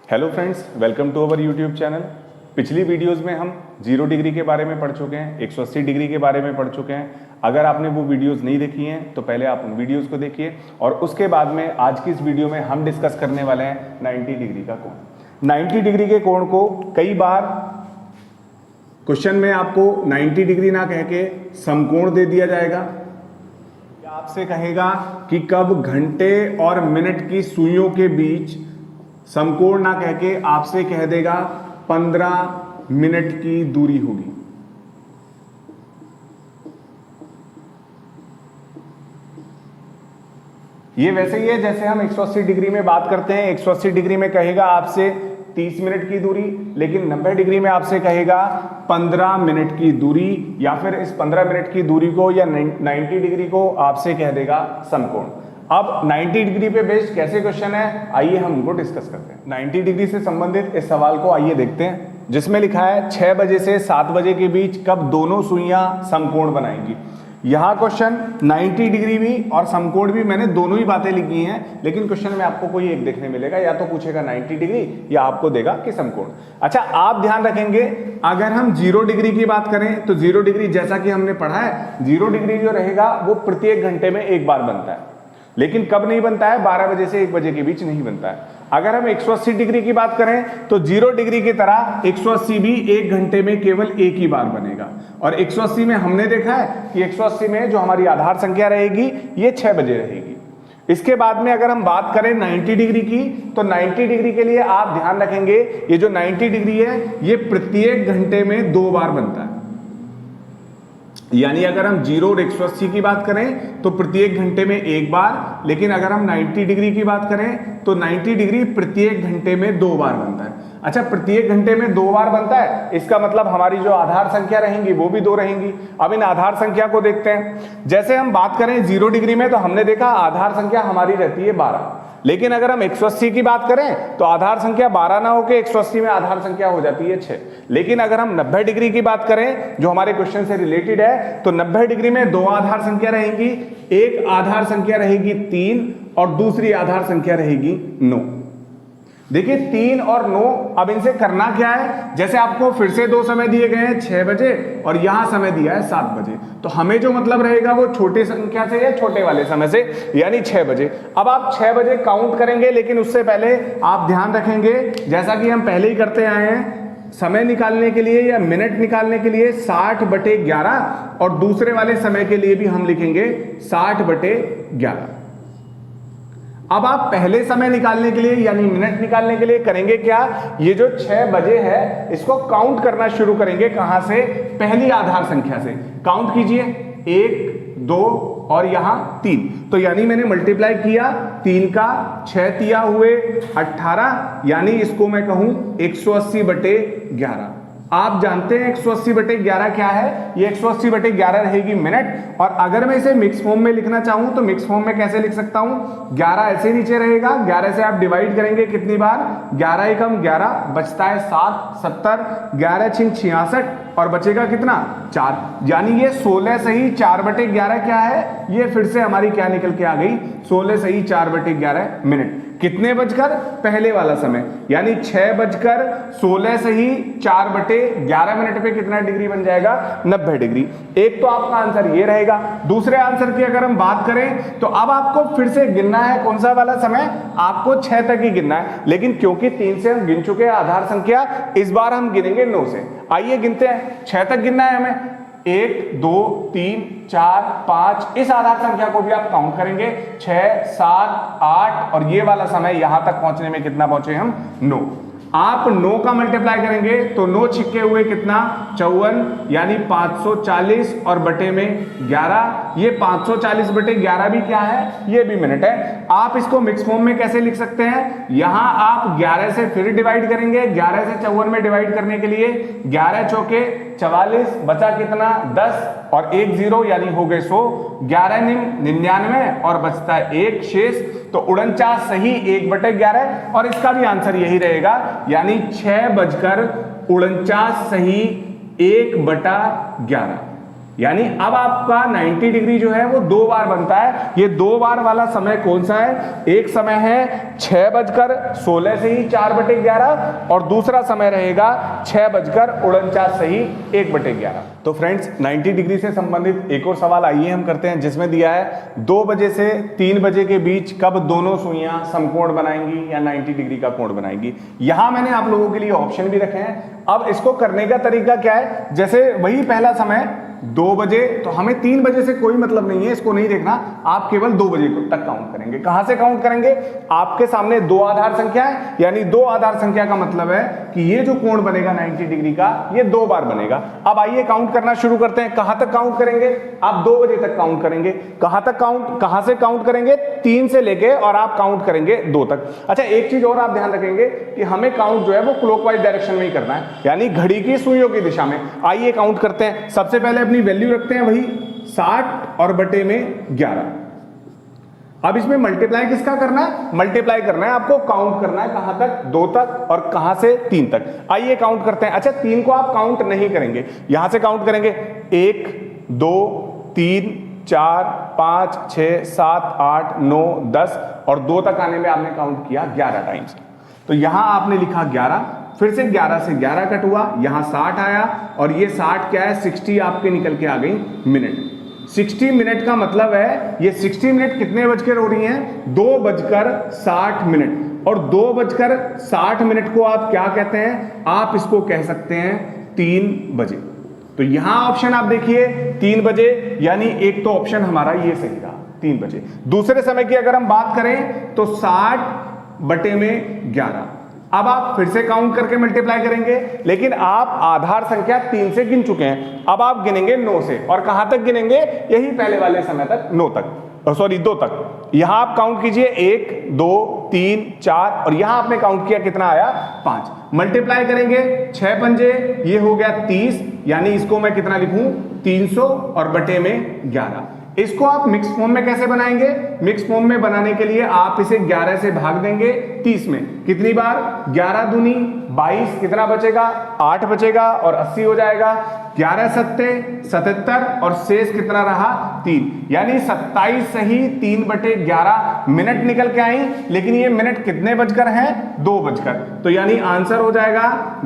Hello friends, welcome to our YouTube channel. पिछली videos में हम 0 डिग्री के बारे में पढ़ चुके हैं, 180 डिग्री के बारे में पढ़ चुके हैं। अगर आपने वो वीडियोस नहीं देखी हैं तो पहले आप उन वीडियोस को देखिए और उसके बाद में आज की इस वीडियो में हम डिस्कस करने वाले हैं 90 डिग्री का कोण। 90 डिग्री के कोण को कई बार क्वेश्चन में आपको 90 डिग्री ना कह के समकोण दे दिया जाएगा, या आपसे कहेगा कि कब घंटे और मिनट की सुइयों के बीच समकोण ना कह के आपसे कह देगा 15 मिनट की दूरी होगी। ये वैसे ही है जैसे हम 180 डिग्री में बात करते हैं। 180 डिग्री में कहेगा आपसे 30 मिनट की दूरी, लेकिन 90 डिग्री में आपसे कहेगा 15 मिनट की दूरी, या फिर इस 15 मिनट की दूरी को या 90 डिग्री को आपसे कह देगा समकोण। अब 90 डिग्री पे बेस्ड कैसे क्वेश्चन है, आइए हम उनको डिस्कस करते हैं। 90 डिग्री से संबंधित इस सवाल को आइए देखते हैं, जिसमें लिखा है 6 बजे से 7 बजे के बीच कब दोनों सुइयां समकोण बनाएंगी। यहां क्वेश्चन 90 डिग्री भी और समकोण भी, मैंने दोनों ही बातें लिखी हैं, लेकिन क्वेश्चन में आपको कोई एक देखने मिलेगा, या तो पूछेगा 90 डिग्री या आपको देगा कि समकोण। अच्छा, आप ध्यान रखेंगे अगर हम 0 डिग्री की बात करें तो 0 डिग्री जैसा कि हमने पढ़ा है, 0 डिग्री जो रहेगा वो प्रत्येक घंटे में एक बार बनता है, लेकिन कब नहीं बनता है, 12 बजे से 1 बजे के बीच नहीं बनता है। अगर हम 180 डिग्री की बात करें तो 0 डिग्री की तरह 180 भी 1 घंटे में केवल एक ही बार बनेगा। और 180 में हमने देखा है कि 180 में जो हमारी आधार संख्या रहेगी ये 6 बजे रहेगी। इसके बाद में अगर हम बात करें 90 डिग्री की, तो 90 डिग्री के लिए आप ध्यान रखेंगे ये जो 90 डिग्री है ये प्रत्येक घंटे में 2 बार बनता है। यानी अगर हम 0 और 180 की बात करें तो प्रत्येक घंटे में एक बार, लेकिन अगर हम 90 डिग्री की बात करें तो 90 डिग्री प्रत्येक घंटे में 2 बार बनता है। अच्छा, प्रत्येक घंटे में 2 बार बनता है, इसका मतलब हमारी जो आधार संख्या रहेंगी वो भी 2 रहेंगी। अब इन आधार संख्या को देखते हैं। जैसे हम बात करें 0 डिग्री में तो हमने देखा आधार संख्या हमारी रहती है 12, लेकिन अगर हम 180 की बात करें तो आधार संख्या 12 ना होकर 180 में आधार संख्या हो जाती है 6। लेकिन अगर हम 90 डिग्री की बात करें जो हमारे क्वेश्चन से रिलेटेड है, तो 90 डिग्री में 2 आधार संख्या रहेंगी, एक आधार संख्या रहेगी 3 और दूसरी आधार संख्या रहेगी 9। देखिए 3 और 9, अब इनसे करना क्या है, जैसे आपको फिर से 2 समय दिए गए हैं 6 बजे और यहां समय दिया है 7 बजे, तो हमें जो मतलब रहेगा वो छोटे संख्या से या छोटे वाले समय से, यानी 6 बजे। अब आप 6 बजे काउंट करेंगे, लेकिन उससे पहले आप ध्यान रखेंगे जैसा कि हम पहले ही करते आए हैं, समय निकालने के लिए या मिनट निकालने के लिए 60/11 और दूसरे वाले समय के लिए भी हम लिखेंगे 60/11। अब आप पहले समय निकालने के लिए यानी मिनट निकालने के लिए करेंगे क्या, ये जो 6 बजे है इसको काउंट करना शुरू करेंगे। कहां से, पहली आधार संख्या से काउंट कीजिए, 1 2 और यहां 3, तो यानी मैंने मल्टीप्लाई किया, 3 का 6 तिया हुए 18, यानी इसको मैं कहूं 180/11। आप जानते हैं 180/11 क्या है, ये 180/11 रहेगी मिनट। और अगर मैं इसे मिक्स फॉर्म में लिखना चाहूं तो मिक्स फॉर्म में कैसे लिख सकता हूं, 11 ऐसे नीचे रहेगा, 11 से आप डिवाइड करेंगे कितनी बार, 11 एकम 11, बचता है 7, 70, 11 छिंग 66 और बचेगा कितना 4, यानी ये 16 सही 4/11 क्या है, ये फिर से हमारी क्या निकल के आ गई, 16 सही 4/11 मिनट। कितने बजकर, पहले वाला समय, यानी 6 बजकर 16 सही 4/11 मिनट पे कितना डिग्री बन जाएगा, 90 डिग्री। एक तो आपका आंसर ये रहेगा। दूसरे आंसर की अगर हम बात करें तो अब आपको फिर से गिनना है, कौन सा वाला समय, आपको 6 तक ही गिनना है, लेकिन क्योंकि 3 से हम गिन चुके हैं आधार संख्या, इस बार हम गिनेंगे 9 से। आइए गिनते हैं, 6 तक गिनना है हमें, 1 2 3 4 5, इस आधार संख्या को भी आप काउंट करेंगे, 6 7 8 और ये वाला समय यहां तक पहुंचने में कितना पहुंचे हम, 9। आप 9 का मल्टीप्लाई करेंगे तो 9 छिक्के हुए कितना, 54, यानी 540 और बटे में 11, ये 540/11 भी क्या है, ये भी मिनट है। आप इसको मिक्स फॉर्म में कैसे लिख सकते हैं, यहां आप 11 से फिर डिवाइड करेंगे, 11 से 54 में डिवाइड करने के लिए 11 चौके 44, बचा कितना 10 और 1 0, यानी हो गए 100, 11 निम 99 और बचता है 1 शेष, तो 49 सही 1/11 और इसका भी आंसर यही रहेगा, यानी 6 बजकर 49 सही 1/11। यानी अब आपका 90 डिग्री जो है वो 2 बार बनता है। ये 2 बार वाला समय कौन सा है? एक समय है 6:16 से ही 4/11 और दूसरा समय रहेगा 6:49 से ही 1/11। तो फ्रेंड्स 90 डिग्री से संबंधित एक और सवाल आइए हम करते हैं, जिसमें दिया है 2 बजे से 3 बजे के बीच कब दोनों सुइयां समकोण बनाएंगी या 90 डिग्री का कोण बनाएंगी। यहां मैंने आप लोगों के लिए ऑप्शन भी रखे हैं। अब इसको करने का तरीका क्या है? जैसे वही पहला समय 2 बजे, तो हमें 3 बजे से कोई मतलब नहीं है, इसको नहीं देखना, आप केवल 2 बजे तक काउंट करेंगे। कहां से काउंट करेंगे? आपके सामने 2 आधार संख्या है, यानी 2 आधार संख्या का मतलब है कि ये जो कोण बनेगा 90 डिग्री का, ये 2 बार बनेगा। अब आइए काउंट करना शुरू करते हैं। कहां तक काउंट करेंगे? आप 2 बजे तक काउंट करेंगे। कहां से काउंट करेंगे? 3 से लेके और आप काउंट करेंगे 2 तक। अच्छा, एक चीज और आप ध्यान रखेंगे कि हमें काउंट जो है वो क्लॉकवाइज डायरेक्शन में ही करना है, यानी घड़ी की सुइयों की दिशा में। आइए काउंट करते हैं। सबसे पहले अपनी वैल्यू रखते हैं वही 60 और बटे में 11। अब इसमें मल्टीप्लाई किसका करना है? मल्टीप्लाई करना है, आपको काउंट करना है कहां तक? 2 तक, और कहां से? 3 तक। आइए काउंट करते हैं। अच्छा, 3 को आप काउंट नहीं करेंगे, यहां से काउंट करेंगे 1 2 3 4 5 6 7 8 9 10 और 2 तक आने में आपने काउंट किया 11 टाइम्स। तो यहां आपने लिखा 11, फिर से 11 से 11 कट हुआ, यहां 60 आया, और ये 60 क्या है? 60 आपके निकल के आ गई मिनट। 60 मिनट का मतलब है ये 60 मिनट कितने बजकर हो रही हैं? 2:60। और 2:60 को आप क्या कहते हैं? आप इसको कह सकते हैं 3 बजे। तो यहां ऑप्शन आप देखिए 3 बजे, यानी एक तो ऑप्शन हमारा ये सही रहा 3 बजे। दूसरे समय की अगर हम बात करें तो 60/11। अब आप फिर से काउंट करके मल्टीप्लाई करेंगे, लेकिन आप आधार संख्या 3 से गिन चुके हैं, अब आप गिनेंगे 9 से। और कहां तक गिनेंगे? यही पहले वाले समय तक, 9 तक, सॉरी 2 तक। यहां आप काउंट कीजिए 1 2 3 4 और यहां आपने काउंट किया, कितना आया? 5। मल्टीप्लाई करेंगे 6 पंजे, ये हो गया 30, यानी इसको मैं कितना लिखूं? 300 और बटे में 11। इसको आप मिक्स फॉर्म में कैसे बनाएंगे? मिक्स फॉर्म में बनाने के लिए आप इसे 11 से भाग देंगे 30 में। कितनी बार? 11 दूनी 22, कितना बचेगा? 8 बचेगा और 80 हो जाएगा। 11 सत्ते 77 और शेष कितना रहा? 3, यानी 27 सही 3/11 मिनट निकल के आई। लेकिन ये मिनट कितने बजकर हैं? 2 बजकर। तो यानी आंसर हो जाएगा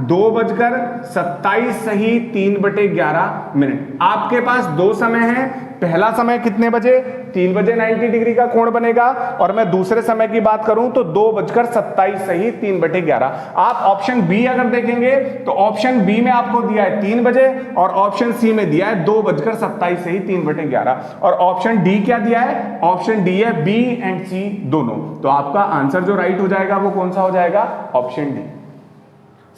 2:27 सही 3/11 मिनट। आपके पास 2 समय है। पहला समय कितने बजे? 3 बजे 90 डिग्री का कोण बनेगा, और मैं दूसरे समय की बात करूं तो 2:27 सही 3/11। आप ऑप्शन बी अगर देखेंगे तो ऑप्शन बी में आपको दिया है 3 बजे, और ऑप्शन सी में दिया है 2:27 सही 3/11। और ऑप्शन डी क्या दिया है? ऑप्शन डी है बी एंड सी दोनों। तो आपका आंसर जो राइट हो जाएगा वो कौन सा हो जाएगा? Option D.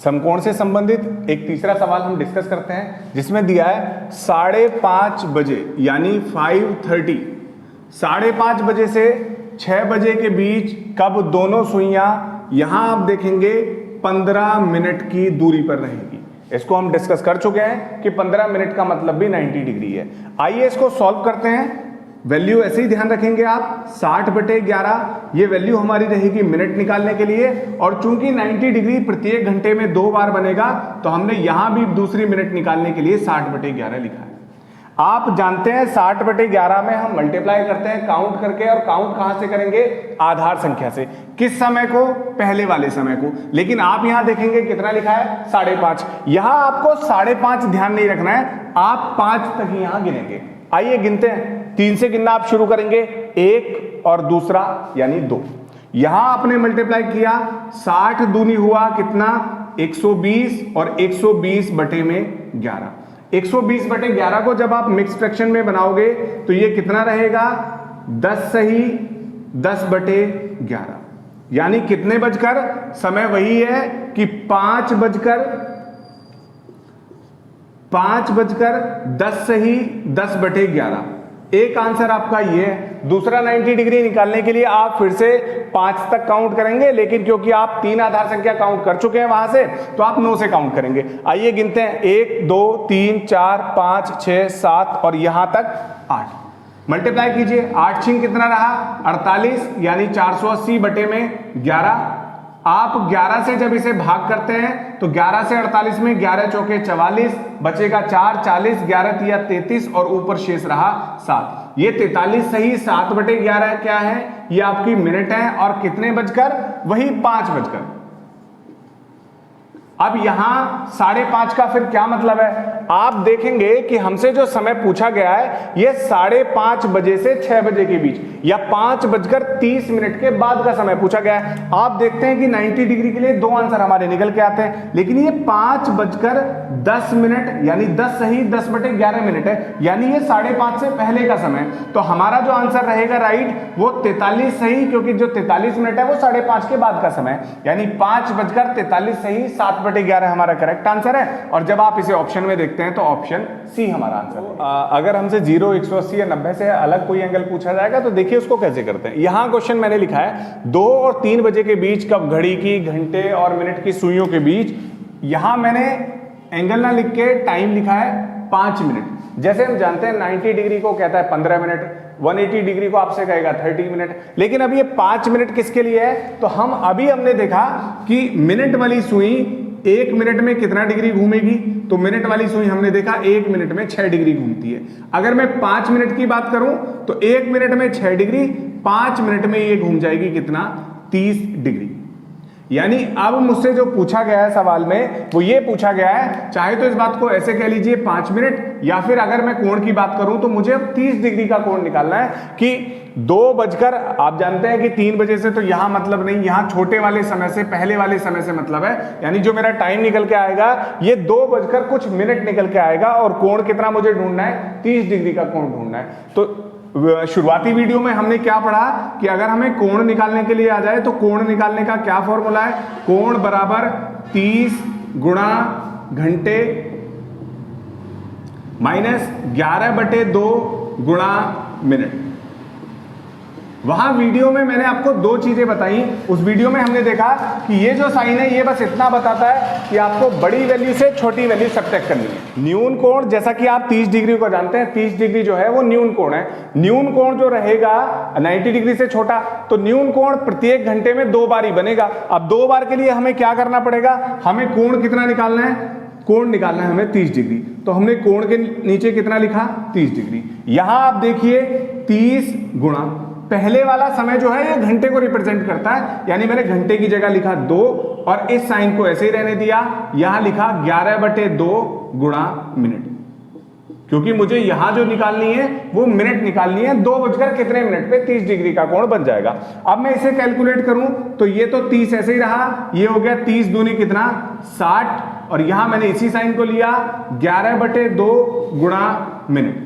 समकोण से संबंधित एक तीसरा सवाल हम डिस्कस करते हैं, जिसमें दिया है 5:30 बजे, यानी 5:30, 5:30 बजे से 6 बजे के बीच कब दोनों सुइयां, यहां आप देखेंगे 15 मिनट की दूरी पर रहेगी। इसको हम डिस्कस कर चुके हैं कि 15 मिनट का मतलब भी 90 डिग्री है। आइए इसको सॉल्व करते हैं। वैल्यू ऐसे ही ध्यान रखेंगे आप, 60/11, ये वैल्यू हमारी रहेगी मिनट निकालने के लिए। और चूंकि 90 डिग्री प्रत्येक घंटे में 2 बार बनेगा, तो हमने यहां भी दूसरी मिनट निकालने के लिए 60/11 लिखा है। आप जानते हैं 60/11 में हम मल्टीप्लाई करते हैं काउंट करके, और काउंट कहां से करेंगे? आधार संख्या से। किस समय को? पहले वाले समय को। लेकिन आप यहां देखेंगे कितना लिखा है? 5:30। यहां आपको 5:30 ध्यान नहीं रखना है, आप 5 तक ही यहां गिनेंगे। आइए गिनते हैं। 3 से गिनना आप शुरू करेंगे, 1 और दूसरा यानी 2। यहां आपने मल्टीप्लाई किया, 60 दूनी हुआ कितना? 120, और 120/11। 120/11 को जब आप मिक्स फ्रैक्शन में बनाओगे तो ये कितना रहेगा? 10 सही 10/11, यानी कितने बजकर? समय वही है कि 5:10 सही 10/11। एक आंसर आपका ये है। दूसरा 90 डिग्री निकालने के लिए आप फिर से 5 तक काउंट करेंगे, लेकिन क्योंकि आप 3 आधार संख्या काउंट कर चुके हैं वहां से, तो आप 9 से काउंट करेंगे। आइए गिनते हैं, 1 2 3 4 5 6 7 और यहां तक 8। मल्टीप्लाई कीजिए, 8 कितना रहा? 48, यानी 480/11। आप 11 से जब इसे भाग करते हैं तो 11 से 48 में 11 चौके 44, बचेगा 4, 40, 11 तिया 33 और ऊपर शेष रहा 7। ये 43 सही 7/11 क्या है, ये आपकी मिनट है। और कितने बजकर, वही 5 बजकर। अब यहां 5:30 का फिर क्या मतलब है, आप देखेंगे कि हमसे जो समय पूछा गया है ये 5:30 बजे से 6 बजे के बीच या 5:30 के बाद का समय पूछा गया है। आप देखते हैं कि 90 डिग्री के लिए 2 आंसर हमारे निकल के आते हैं, लेकिन ये 5:10 यानी 10 सही 10/11 मिनट है, यानी ये 5:30 से पहले का समय। तो हमारा जो आंसर रहेगा राइट वो 43 सही, क्योंकि जो 43 मिनट है वो 5:30 के बाद का समय, यानी 5:43 सही 7/11 हमारा करेक्ट आंसर है। और जब आप इसे ऑप्शन में देखते हैं तो ऑप्शन सी हमारा आंसर है। अगर हमसे 0, 180 या 90 से अलग कोई एंगल पूछा जाएगा तो देखिए उसको कैसे करते हैं। यहां क्वेश्चन मैंने लिखा है 2 और 3 बजे के बीच कब घड़ी की, घंटे और मिनट की सुइयों के बीच। यहां मैंने एंगल ना लिख के टाइम लिखा है 5 मिनट। जैसे हम जानते हैं 90 डिग्री को कहता है 15 मिनट, 180 डिग्री को आपसे कहेगा 30 मिनट, लेकिन अब ये 5 मिनट किसके लिए है, तो हमने देखा कि मिनट वाली सुई 1 मिनट में कितना डिग्री घूमेगी, तो मिनट वाली सुई हमने देखा 1 मिनट में 6 डिग्री घूमती है। अगर मैं 5 मिनट की बात करूं तो 1 मिनट में 6 डिग्री, 5 मिनट में ये घूम जाएगी कितना, 30 डिग्री। यानी अब मुझसे जो पूछा गया है सवाल में वो ये पूछा गया है, चाहे तो इस बात को ऐसे कह लीजिए 5 मिनट, या फिर अगर मैं कोण की बात करूं तो मुझे अब 30 डिग्री का कोण निकालना है कि 2 बजकर, आप जानते हैं कि 3 बजे से तो यहां मतलब नहीं, यहां छोटे वाले समय से पहले वाले समय से मतलब है, यानी जो मेरा टाइम निकल के आएगा ये 2 बजकर कुछ मिनट निकल के आएगा। और कोण कितना मुझे ढूंढना है, 30 डिग्री का कोण ढूंढना है। तो शुरुआती वीडियो में हमने क्या पढ़ा कि अगर हमें कोण निकालने के लिए आ जाए तो कोण निकालने का क्या फॉर्मूला है, कोण बराबर 30 गुणा घंटे माइनस 11/2 गुणा मिनट। वहां वीडियो में मैंने आपको 2 चीजें बताई। उस वीडियो में हमने देखा कि ये जो साइन है ये बस इतना बताता है कि आपको बड़ी वैल्यू से छोटी वैल्यू सब्ट्रैक्ट करनी है। न्यून कोण, जैसा कि आप 30 डिग्री को जानते हैं, 30 डिग्री जो है वो न्यून कोण है। न्यून कोण जो रहेगा 90 डिग्री से छोटा, तो न्यून कोण प्रत्येक घंटे में 2 बार ही बनेगा। अब 2 बार के लिए हमें क्या करना पड़ेगा, हमें कोण कितना निकालना है, कोण निकालना है हमें 30 डिग्री। तो हमने कोण के नीचे कितना लिखा, 30 डिग्री। यहां आप देखिए 30 गुणा, पहले वाला समय जो है ये घंटे को रिप्रेजेंट करता है, यानी मैंने घंटे की जगह लिखा 2 और इस साइन को ऐसे ही रहने दिया। यहां लिखा 11/2 गुणा मिनट, क्योंकि मुझे यहां जो निकालनी है वो मिनट निकालनी है। 2 बजकर कितने मिनट पे 30 डिग्री का कोण बन जाएगा। अब मैं इसे कैलकुलेट करूं तो ये तो 30 ऐसे ही रहा, ये हो गया 30 दूनी कितना 60, और यहां मैंने इसी साइन को लिया 11/2 गुणा मिनट।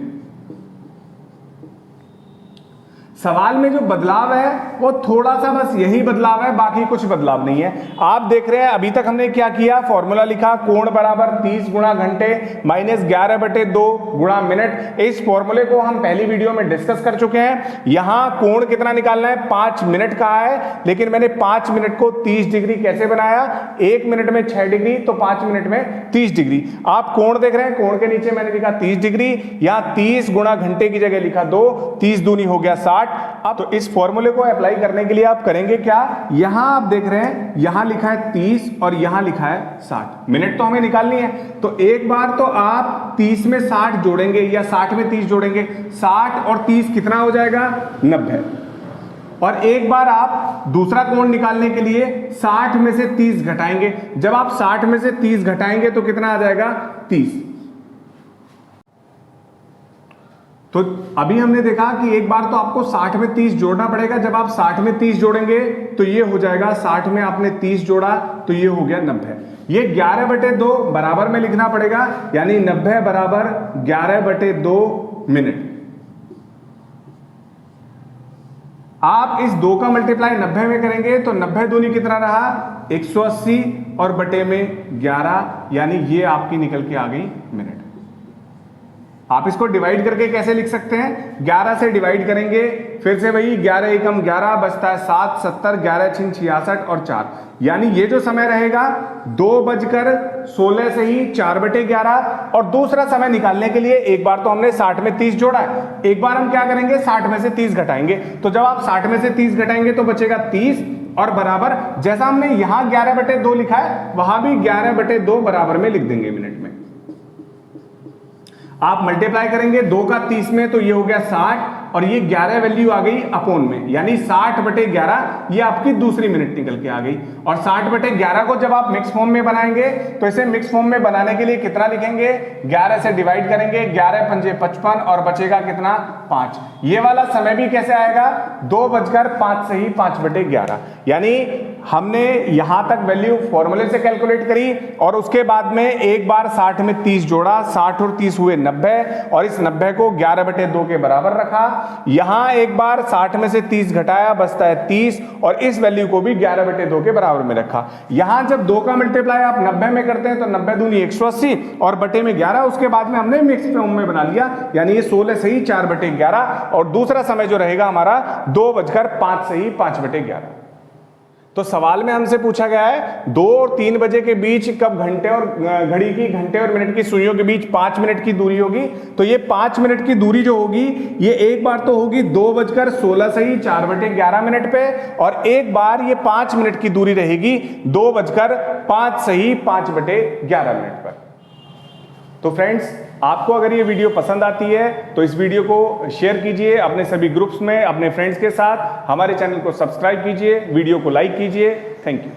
सवाल में जो बदलाव है वो थोड़ा सा बस यही बदलाव है, बाकी कुछ बदलाव नहीं है। आप देख रहे हैं अभी तक हमने क्या किया, फॉर्मूला लिखा कोण बराबर 30 गुणा घंटे माइनस 11/2 गुणा मिनट। इस फॉर्मूले को हम पहली वीडियो में डिस्कस कर चुके हैं। यहां कोण कितना निकालना है, 5 मिनट कहा है, लेकिन मैंने 5 मिनट को 30 डिग्री कैसे बनाया, 1 मिनट में 6 डिग्री तो 5 मिनट में 30 डिग्री। आप कोण देख रहे हैं, कोण के नीचे मैंने लिखा 30 डिग्री, यहां 30 गुणा घंटे की जगह लिखा 2, 30 दूनी हो गया 60। अब तो इस फॉर्मूले को अप्लाई करने के लिए आप करेंगे क्या, यहां आप देख रहे हैं यहां लिखा है 30 और यहां लिखा है 60, मिनट तो हमें निकालनी है। तो एक बार तो आप 30 में 60 जोड़ेंगे या 60 में 30 जोड़ेंगे, 60 और 30 कितना हो जाएगा 90। और एक बार आप दूसरा कोण निकालने के लिए 60 में से 30 घटाएंगे। जब आप 60 में से 30 घटाएंगे तो कितना आ जाएगा 30। तो अभी हमने देखा कि एक बार तो आपको 60 में 30 जोड़ना पड़ेगा। जब आप 60 में 30 जोड़ेंगे तो ये हो जाएगा, 60 में आपने 30 जोड़ा तो ये हो गया 90। ये 11/2 बराबर में लिखना पड़ेगा, यानी 90 बराबर 11/2 मिनट। आप इस 2 का मल्टीप्लाई 90 में करेंगे तो 90 दूनी कितना रहा 180 और बटे में 11, यानी ये आपकी निकल के आ गई मिनट। आप इसको डिवाइड करके कैसे लिख सकते हैं, 11 से डिवाइड करेंगे, फिर से वही 11 एकम 11 बचता है 7, 70, 11 छिन 66 और 4, यानी ये जो समय रहेगा 2:16 से ही 4/11। और दूसरा समय निकालने के लिए एक बार तो हमने 60 में 30 जोड़ा है, एक बार हम क्या करेंगे 60 में से 30 घटाएंगे। तो जब आप 60 में से 30 घटाएंगे तो बचेगा 30 और बराबर जैसा हमने यहां 11/2 लिखा है वहां भी 11/2 बराबर में लिख देंगे मिनट में। आप मल्टीप्लाई करेंगे 2 का 30 में तो ये हो गया 60 और ये 11 वैल्यू आ गई अपोन में, यानी 60/11 ये आपकी दूसरी मिनट निकल के आ गई। और 60/11 को जब आप मिक्स फॉर्म में बनाएंगे तो इसे मिक्स फॉर्म में बनाने के लिए कितना लिखेंगे, 11 से डिवाइड करेंगे, 11 पंजे 55 और बचेगा कितना 5। ये वाला समय भी कैसे आएगा, 2:05 से ही 5/11, यानी हमने यहां तक वैल्यू फॉर्मूले से कैलकुलेट करी और उसके बाद में एक बार 60 में 30 जोड़ा, 60 और 30 हुए 90 और इस 90 को 11/2 के बराबर रखा। यहां एक बार 60 में से 30 घटाया, बचता है 30 और इस वैल्यू को भी 11/2 के बराबर में रखा। यहां जब 2 का मल्टीप्लाई आप 90 में करते हैं तो 90 दूनी 180 और बटे में 11, उसके बाद में हमने मिक्स फॉर्म में बना लिया, यानी ये 16 से ही 4/11 और दूसरा समय जो रहेगा हमारा 2:05 से ही 5/11। तो सवाल में हमसे पूछा गया है 2 और 3 बजे के बीच कब घंटे और घड़ी की घंटे और मिनट की सुइयों के बीच 5 मिनट की दूरी होगी। तो ये 5 मिनट की दूरी जो होगी ये एक बार तो होगी 2:16 से ही 4/11 मिनट पे और एक बार ये 5 मिनट की दूरी रहेगी 2:05 से ही 5/11 मिनट पर। तो फ्रेंड्स, आपको अगर ये वीडियो पसंद आती है तो इस वीडियो को शेयर कीजिए अपने सभी ग्रुप्स में, अपने फ्रेंड्स के साथ। हमारे चैनल को सब्सक्राइब कीजिए, वीडियो को लाइक कीजिए। Thank you.